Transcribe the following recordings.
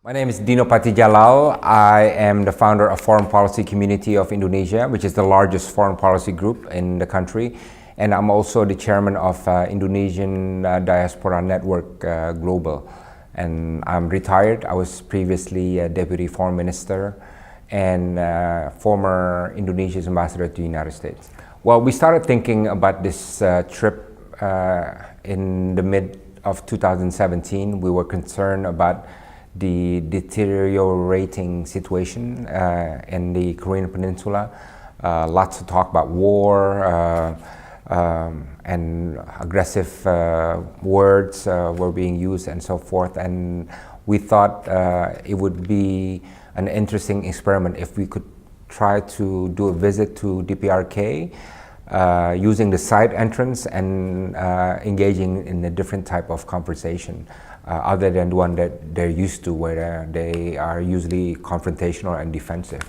My name is Dino Patti Djalal. I am the founder of Foreign Policy Community of Indonesia, which is the largest foreign policy group in the country. And I'm also the chairman of Indonesian Diaspora Network Global. And I'm retired. I was previously a deputy foreign minister and former Indonesia's ambassador to the United States. Well, we started thinking about this trip in the mid of 2017. We were concerned about the deteriorating situation in the Korean Peninsula. Lots of talk about war and aggressive words were being used and so forth. And we thought it would be an interesting experiment if we could try to do a visit to DPRK using the side entrance and engaging in a different type of conversation. Other than the one that they're used to, where they are usually confrontational and defensive.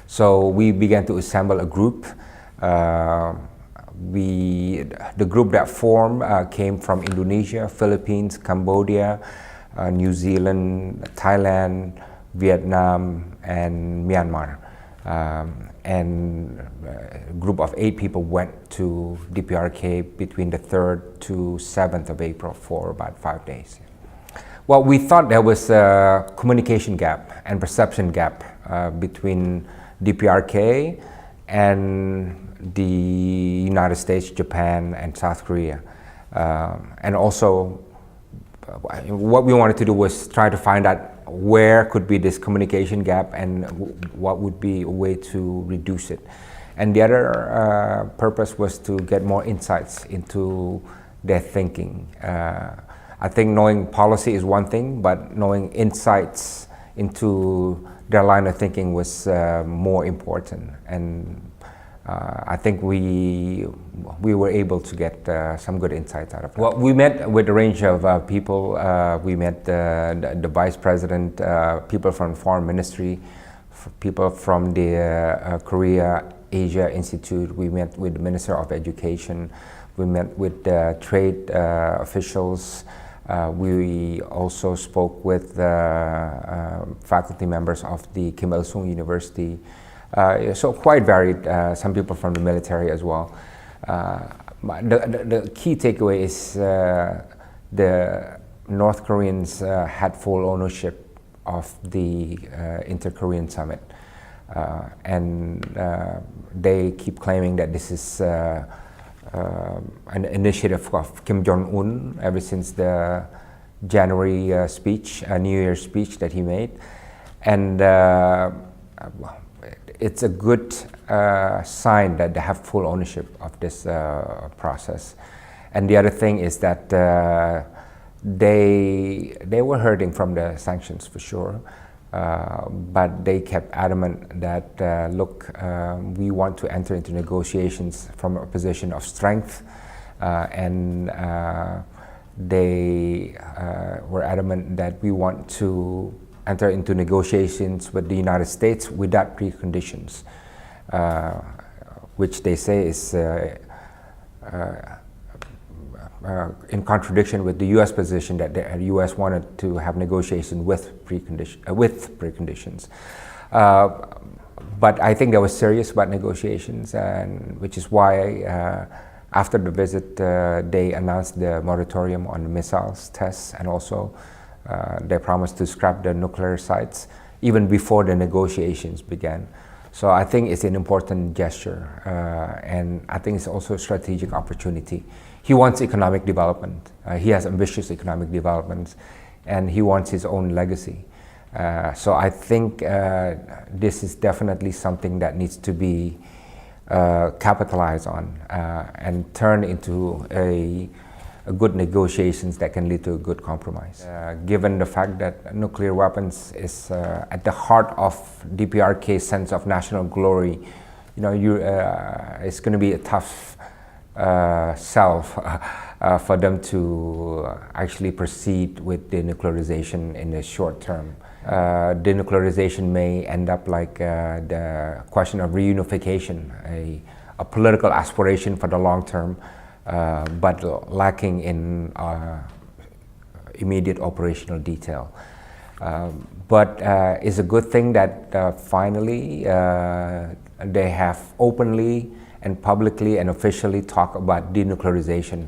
So we began to assemble a group. The group that formed came from Indonesia, Philippines, Cambodia, New Zealand, Thailand, Vietnam, and Myanmar. And a group of 8 people went to DPRK between the 3rd to 7th of April for about 5 days. Well, we thought there was a communication gap and perception gap between DPRK and the United States, Japan, and South Korea. And also, what we wanted to do was try to find out where could be this communication gap and what would be a way to reduce it. And the other purpose was to get more insights into their thinking. I think knowing policy is one thing, but knowing insights into their line of thinking was more important. And I think we were able to get some good insights out of it. Well, we met with a range of people. We met the vice president, people from the foreign ministry, people from the Korea Asia Institute. We met with the Minister of Education. We met with trade officials. We also spoke with faculty members of the Kim Il-sung University. So quite varied, some people from the military as well. The key takeaway is the North Koreans had full ownership of the Inter-Korean Summit. And they keep claiming that this is an initiative of Kim Jong-un ever since the January speech, New Year's speech that he made. And it's a good sign that they have full ownership of this process. And the other thing is that they were hurting from the sanctions for sure, but they kept adamant that look, we want to enter into negotiations from a position of strength, and they were adamant that we want to enter into negotiations with the United States without preconditions, which they say is in contradiction with the U.S. position that the U.S. wanted to have negotiations with preconditions. But I think they were serious about negotiations, and which is why after the visit they announced the moratorium on the missiles tests, and also they promised to scrap the nuclear sites even before the negotiations began. So I think it's an important gesture, and I think it's also a strategic opportunity. He wants economic development. He has ambitious economic developments, and he wants his own legacy. So I think this is definitely something that needs to be capitalized on and turned into a good negotiations that can lead to a good compromise. Given the fact that nuclear weapons is at the heart of DPRK's sense of national glory, you know, it's going to be a tough sell for them to actually proceed with denuclearization in the short term. Denuclearization may end up like the question of reunification, a political aspiration for the long term, but lacking in immediate operational detail. But it's a good thing that finally they have openly and publicly and officially talked about denuclearization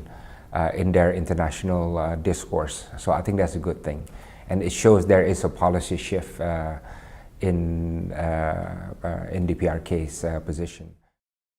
in their international discourse. So I think that's a good thing. And it shows there is a policy shift in DPRK's position.